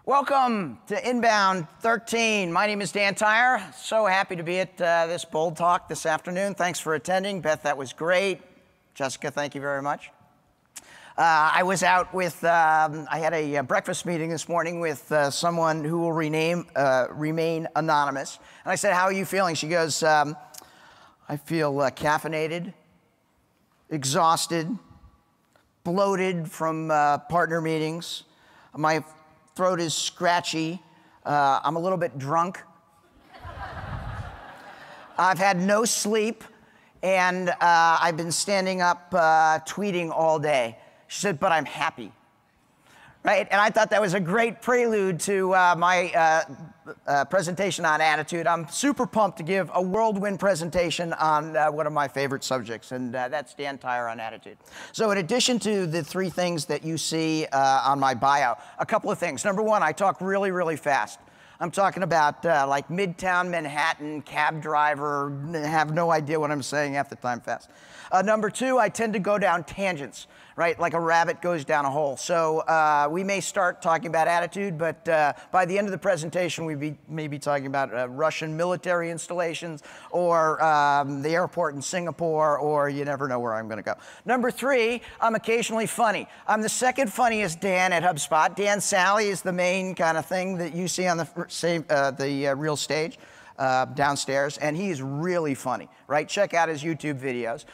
Welcome to Inbound 13. My name is Dan Tyre. So happy to be at this Bold Talk this afternoon. Thanks for attending. Beth, that was great. Jessica, thank you very much. I was out with, I had a breakfast meeting this morning with someone who will remain anonymous. And I said, how are you feeling? She goes, I feel caffeinated, exhausted, bloated from partner meetings. My throat is scratchy. I'm a little bit drunk. I've had no sleep, and I've been standing up tweeting all day. She said, but I'm happy, right? And I thought that was a great prelude to my presentation on attitude. I'm super pumped to give a whirlwind presentation on one of my favorite subjects, and that's Dan Tyre on attitude. So in addition to the three things that you see on my bio, a couple of things. Number one, I talk really, really fast. I'm talking about like Midtown Manhattan cab driver, have no idea what I'm saying half the time fast. Number two, I tend to go down tangents, right? Like a rabbit goes down a hole. So we may start talking about attitude, but by the end of the presentation, we may be talking about Russian military installations or the airport in Singapore, or you never know where I'm going to go. Number three, I'm occasionally funny. I'm the second funniest Dan at HubSpot. Dan Sally is the main kind of thing that you see on the real stage. Downstairs, and he's really funny, right? Check out his YouTube videos.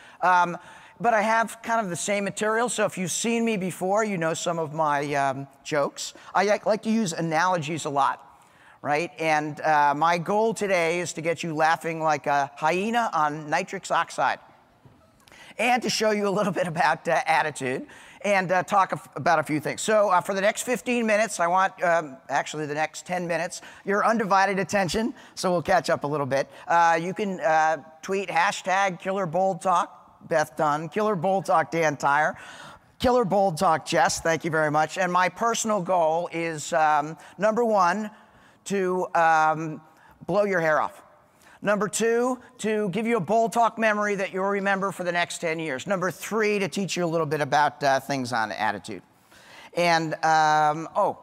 But I have kind of the same material, so if you've seen me before, you know some of my jokes. I like to use analogies a lot, right? And my goal today is to get you laughing like a hyena on nitric oxide, and to show you a little bit about attitude, and talk about a few things. So for the next 15 minutes, I want, actually the next 10 minutes, your undivided attention, so we'll catch up a little bit. You can tweet hashtag Killer Bold Talk, Beth Dunn, Killer Bold Talk Dan Tyre, Killer Bold Talk Jess, thank you very much. And my personal goal is, number one, to blow your hair off. Number two, to give you a Bold Talk memory that you'll remember for the next 10 years. Number three, to teach you a little bit about things on attitude. And, oh,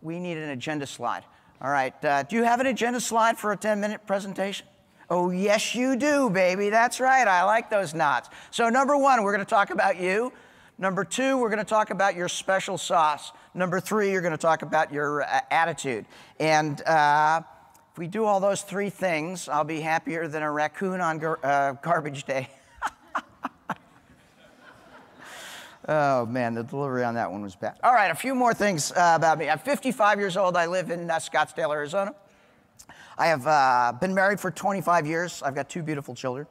we need an agenda slide. All right, do you have an agenda slide for a 10-minute presentation? Oh, yes, you do, baby. That's right. I like those nods. So number one, we're going to talk about you. Number two, we're going to talk about your special sauce. Number three, you're going to talk about your attitude. And if we do all those three things, I'll be happier than a raccoon on garbage day. Oh, man, the delivery on that one was bad. All right, a few more things about me. I'm 55 years old. I live in Scottsdale, Arizona. I have been married for 25 years. I've got two beautiful children.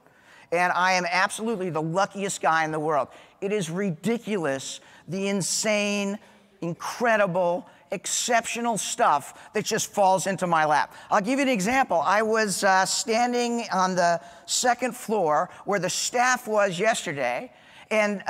And I am absolutely the luckiest guy in the world. It is ridiculous, the insane, incredible, exceptional stuff that just falls into my lap. I'll give you an example. I was standing on the second floor where the staff was yesterday, and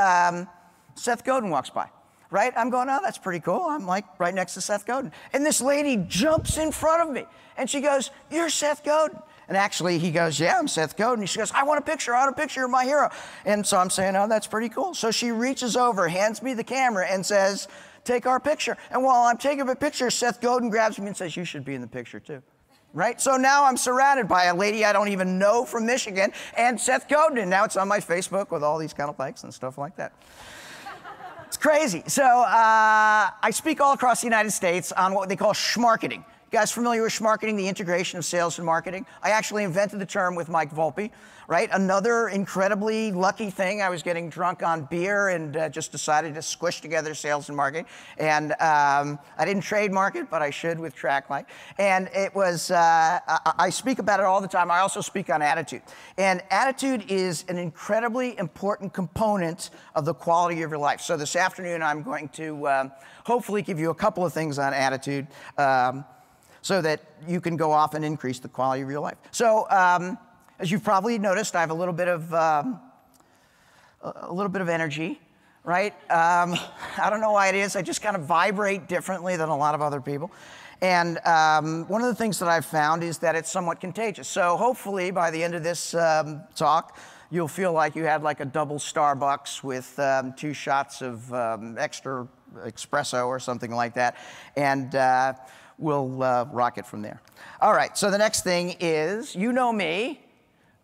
Seth Godin walks by, right? I'm going, oh, that's pretty cool. I'm like right next to Seth Godin. And this lady jumps in front of me, and she goes, you're Seth Godin. And actually, he goes, yeah, I'm Seth Godin. And she goes, I want a picture. I want a picture of my hero. And so I'm saying, oh, that's pretty cool. So she reaches over, hands me the camera, and says, take our picture. And while I'm taking a picture, Seth Godin grabs me and says, you should be in the picture too. Right? So now I'm surrounded by a lady I don't even know from Michigan and Seth Godin. And now it's on my Facebook with all these kind of likes and stuff like that. It's crazy. So I speak all across the United States on what they call schmarketing. You guys familiar with schmarketing, the integration of sales and marketing? I actually invented the term with Mike Volpe, right? Another incredibly lucky thing. I was getting drunk on beer and just decided to squish together sales and marketing. And I didn't trademark it, but I should with TrackLight. And it was, I speak about it all the time. I also speak on attitude. And attitude is an incredibly important component of the quality of your life. So this afternoon, I'm going to hopefully give you a couple of things on attitude, so that you can go off and increase the quality of your life. So, as you've probably noticed, I have a little bit of energy, right? I don't know why it is. I just kind of vibrate differently than a lot of other people. And one of the things that I've found is that it's somewhat contagious. So hopefully by the end of this talk, you'll feel like you had like a double Starbucks with 2 shots of extra espresso or something like that. And we'll rock it from there. All right, so the next thing is, you know me,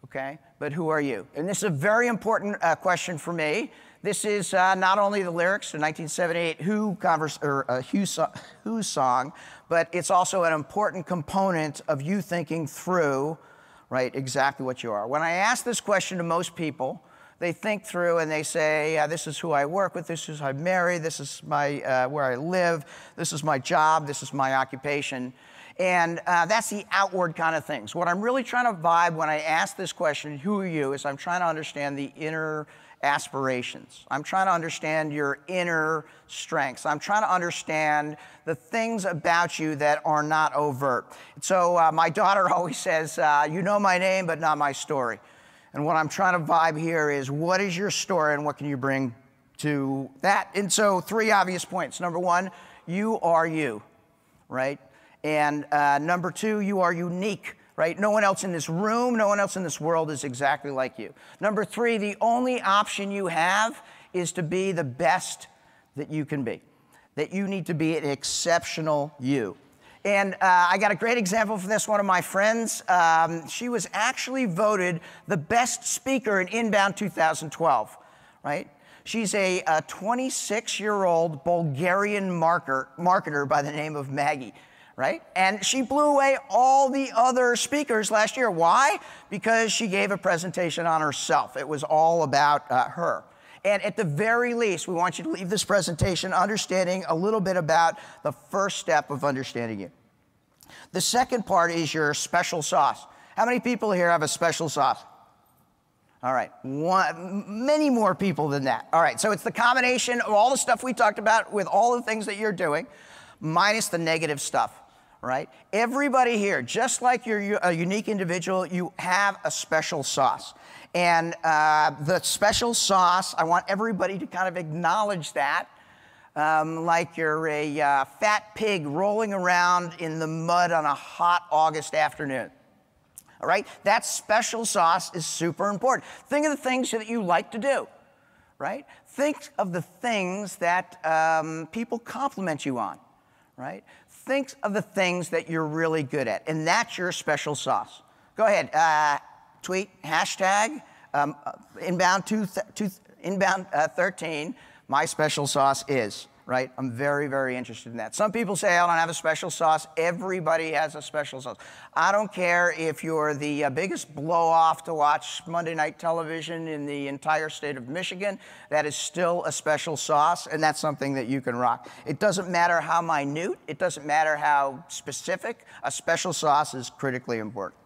okay, but who are you? And this is a very important question for me. This is not only the lyrics to 1978 Who song, but it's also an important component of you thinking through, right, exactly what you are. When I ask this question to most people, they think through and they say, this is who I work with, this is who I marry, this is my where I live, this is my job, this is my occupation. And that's the outward kind of things. What I'm really trying to vibe when I ask this question, who are you, is I'm trying to understand the inner aspirations. I'm trying to understand your inner strengths. I'm trying to understand the things about you that are not overt. So my daughter always says, you know my name, but not my story. And what I'm trying to vibe here is, what is your story and what can you bring to that? And so 3 obvious points. Number 1, you are you, right? And number 2, you are unique, right? No one else in this room, no one else in this world is exactly like you. Number 3, the only option you have is to be the best that you can be, that you need to be an exceptional you. And I got a great example for this. One of my friends, she was actually voted the best speaker in Inbound 2012, right? She's a 26-year-old Bulgarian marketer by the name of Maggie, right? And she blew away all the other speakers last year. Why? Because she gave a presentation on herself. It was all about her. And at the very least, we want you to leave this presentation understanding a little bit about the first step of understanding you. The second part is your special sauce. How many people here have a special sauce? All right, many more people than that. All right, so it's the combination of all the stuff we talked about with all the things that you're doing, minus the negative stuff, right? Everybody here, just like you're a unique individual, you have a special sauce. And the special sauce, I want everybody to kind of acknowledge that, like you're a fat pig rolling around in the mud on a hot August afternoon. All right? That special sauce is super important. Think of the things that you like to do, right? Think of the things that people compliment you on, right? Think of the things that you're really good at, and that's your special sauce. Go ahead, tweet, hashtag, inbound 13, my special sauce is, right? I'm very, very interested in that. Some people say, I don't have a special sauce. Everybody has a special sauce. I don't care if you're the biggest blow-off to watch Monday night television in the entire state of Michigan. That is still a special sauce, and that's something that you can rock. It doesn't matter how minute. It doesn't matter how specific. A special sauce is critically important.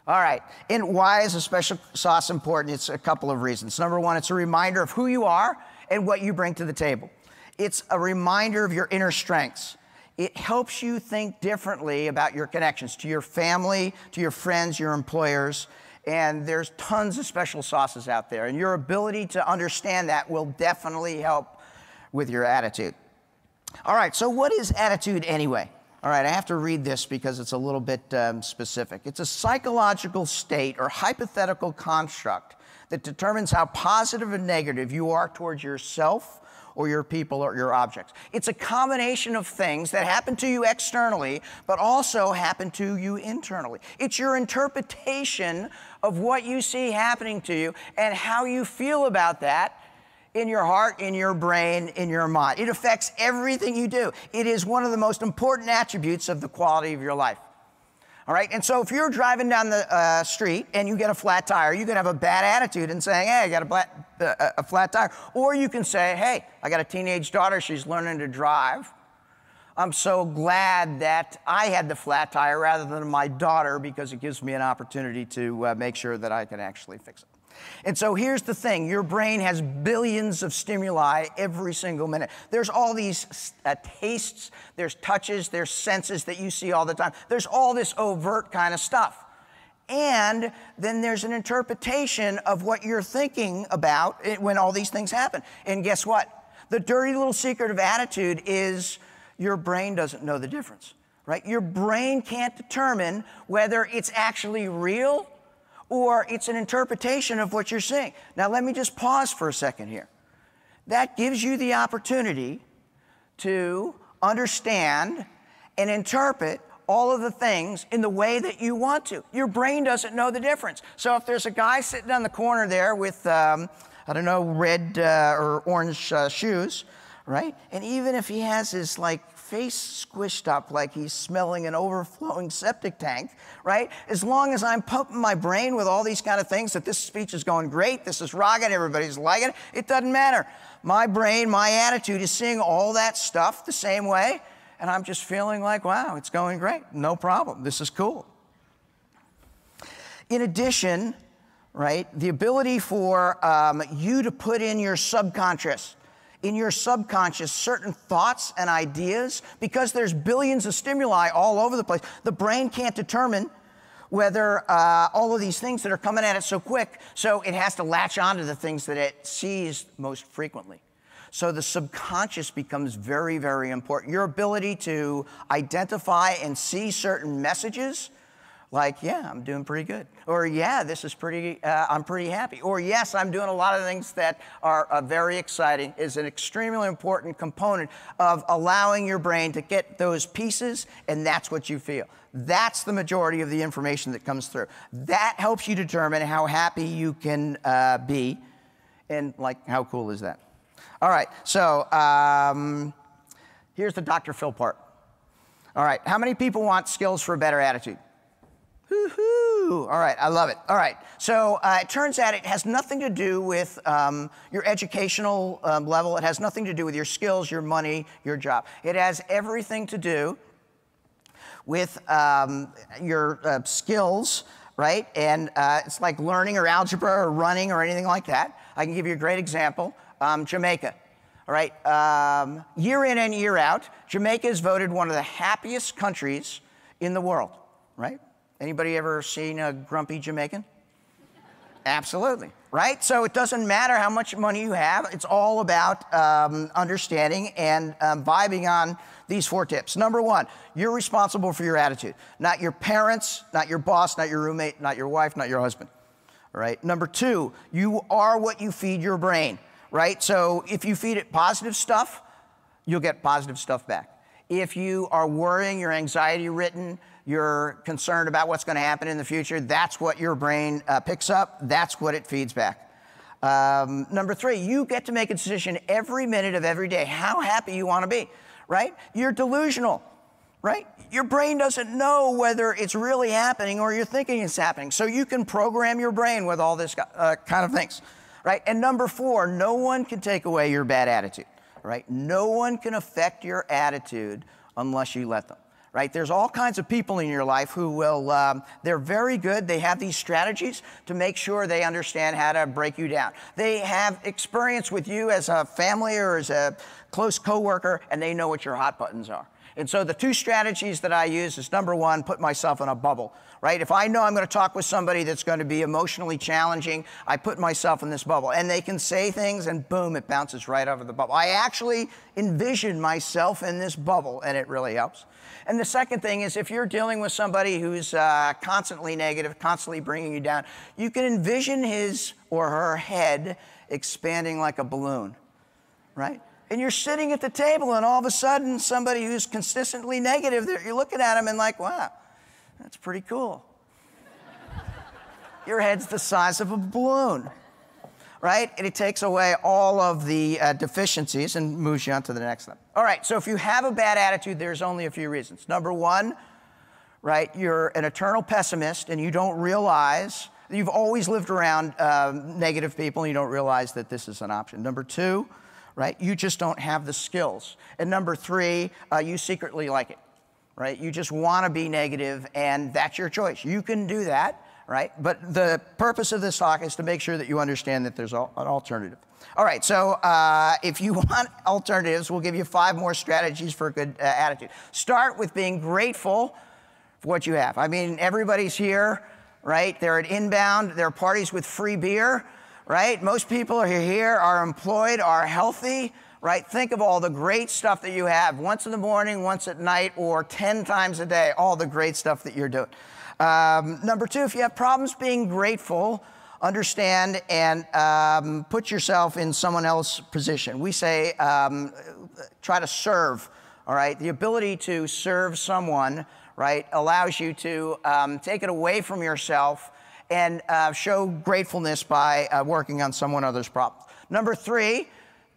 All right, and why is a special sauce important? It's a couple of reasons. Number 1, it's a reminder of who you are and what you bring to the table. It's a reminder of your inner strengths. It helps you think differently about your connections to your family, to your friends, your employers, and there's tons of special sauces out there, and your ability to understand that will definitely help with your attitude. All right, so what is attitude anyway? All right, I have to read this because it's a little bit specific. It's a psychological state or hypothetical construct that determines how positive or negative you are towards yourself or your people or your objects. It's a combination of things that happen to you externally, but also happen to you internally. It's your interpretation of what you see happening to you and how you feel about that in your heart, in your brain, in your mind. It affects everything you do. It is one of the most important attributes of the quality of your life. All right, and so if you're driving down the street and you get a flat tire, you can have a bad attitude and saying, hey, I got a flat tire. Or you can say, hey, I got a teenage daughter, she's learning to drive. I'm so glad that I had the flat tire rather than my daughter because it gives me an opportunity to make sure that I can actually fix it. And so here's the thing, your brain has billions of stimuli every single minute. There's all these tastes, there's touches, there's senses that you see all the time. There's all this overt kind of stuff. And then there's an interpretation of what you're thinking about when all these things happen. And guess what? The dirty little secret of attitude is your brain doesn't know the difference, right? Your brain can't determine whether it's actually real or it's an interpretation of what you're seeing. Now, let me just pause for a second here. That gives you the opportunity to understand and interpret all of the things in the way that you want to. Your brain doesn't know the difference. So if there's a guy sitting on the corner there with, I don't know, red or orange shoes, right? And even if he has his like face squished up like he's smelling an overflowing septic tank, right? As long as I'm pumping my brain with all these kind of things, that this speech is going great, this is rocking, everybody's liking it, it doesn't matter. My brain, my attitude is seeing all that stuff the same way, and I'm just feeling like, wow, it's going great, no problem, this is cool. In addition, right, the ability for you to put in your subconscious certain thoughts and ideas, because there's billions of stimuli all over the place. The brain can't determine whether all of these things that are coming at it so quick, so it has to latch onto the things that it sees most frequently. So the subconscious becomes very, very important. Your ability to identify and see certain messages, like, yeah, I'm doing pretty good. Or, yeah, this is pretty, I'm pretty happy. Or, yes, I'm doing a lot of things that are very exciting, is an extremely important component of allowing your brain to get those pieces, and that's what you feel. That's the majority of the information that comes through. That helps you determine how happy you can be, and, like, how cool is that? All right, so here's the Dr. Phil part. All right, how many people want skills for a better attitude? Woo-hoo! All right, I love it. All right, so it turns out it has nothing to do with your educational level. It has nothing to do with your skills, your money, your job. It has everything to do with your skills, right? And it's like learning or algebra or running or anything like that. I can give you a great example. Jamaica. All right, year in and year out, Jamaica is voted one of the happiest countries in the world, right? Anybody ever seen a grumpy Jamaican? Absolutely, right? So it doesn't matter how much money you have. It's all about understanding and vibing on these 4 tips. Number 1, you're responsible for your attitude. Not your parents, not your boss, not your roommate, not your wife, not your husband. All right? Number 2, you are what you feed your brain, right? So if you feed it positive stuff, you'll get positive stuff back. If you are worrying, you're anxiety-ridden, you're concerned about what's going to happen in the future, that's what your brain picks up. That's what it feeds back. Number 3, you get to make a decision every minute of every day how happy you want to be, right? You're delusional, right? Your brain doesn't know whether it's really happening or you're thinking it's happening. So you can program your brain with all this kind of things, right? And number 4, no one can take away your bad attitude, right? No one can affect your attitude unless you let them. Right? There's all kinds of people in your life who will, they're very good. They have these strategies to make sure they understand how to break you down. They have experience with you as a family or as a close coworker, and they know what your hot buttons are. And so the 2 strategies that I use is, number 1, put myself in a bubble, right? If I know I'm going to talk with somebody that's going to be emotionally challenging, I put myself in this bubble. And they can say things, and boom, it bounces right over the bubble. I actually envision myself in this bubble, and it really helps. And the second thing is, if you're dealing with somebody who's constantly negative, constantly bringing you down, you can envision his or her head expanding like a balloon, right? And you're sitting at the table, and all of a sudden, somebody who's consistently negative, you're looking at him and like, wow, that's pretty cool. Your head's the size of a balloon, right? And it takes away all of the deficiencies and moves you on to the next level. All right, so if you have a bad attitude, there's only a few reasons. Number 1, right, you're an eternal pessimist, and you don't realize, you've always lived around negative people, and you don't realize that this is an option. Number 2, right, you just don't have the skills. And number 3, you secretly like it, right? You just want to be negative, and that's your choice. You can do that, right? But the purpose of this talk is to make sure that you understand that there's an alternative. All right, so if you want alternatives, we'll give you 5 more strategies for a good attitude. Start with being grateful for what you have. I mean, everybody's here, right? They're at Inbound. There are parties with free beer, right? Most people are here, are employed, are healthy, right? Think of all the great stuff that you have, once in the morning, once at night, or 10 times a day, all the great stuff that you're doing. Number 2, if you have problems being grateful, understand and put yourself in someone else's position. We say try to serve all right? The ability to serve someone, right, allows you to take it away from yourself and show gratefulness by working on someone else's problem. Number 3,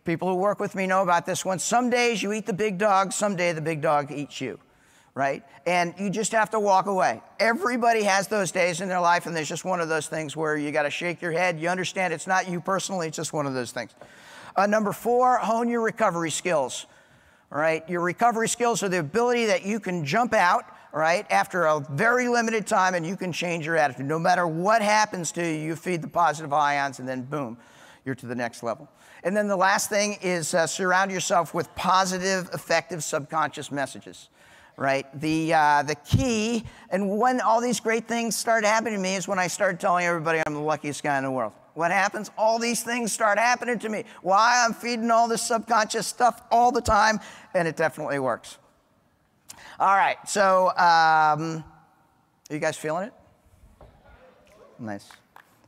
people who work with me know about this one. Some days you eat the big dog, someday the big dog eats you, right? And you just have to walk away. Everybody has those days in their life, and there's just one of those things where you got to shake your head. You understand it's not you personally, it's just one of those things. Number 4, hone your recovery skills, all right? Your recovery skills are the ability that you can jump out, all right, after a very limited time, and you can change your attitude. No matter what happens to you, you feed the positive ions, and then boom, you're to the next level. And then the last thing is surround yourself with positive, effective subconscious messages, right? The key, and when all these great things started happening to me, is when I started telling everybody I'm the luckiest guy in the world. What happens? All these things start happening to me. Why? I'm feeding all this subconscious stuff all the time, and it definitely works. All right, so are you guys feeling it? Nice.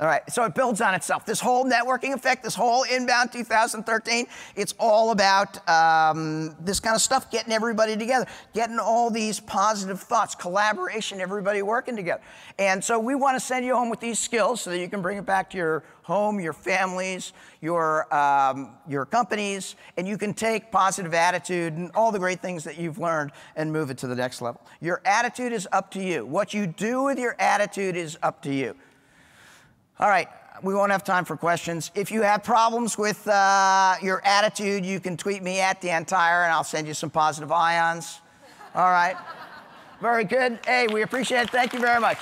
All right, so it builds on itself. This whole networking effect, this whole Inbound 2013, it's all about this kind of stuff, getting everybody together, getting all these positive thoughts, collaboration, everybody working together. And so we want to send you home with these skills so that you can bring it back to your home, your families, your companies, and you can take positive attitude and all the great things that you've learned and move it to the next level. Your attitude is up to you. What you do with your attitude is up to you. All right, we won't have time for questions. If you have problems with your attitude, you can tweet me at Tyre, and I'll send you some positive ions. All right, very good. Hey, we appreciate it. Thank you very much.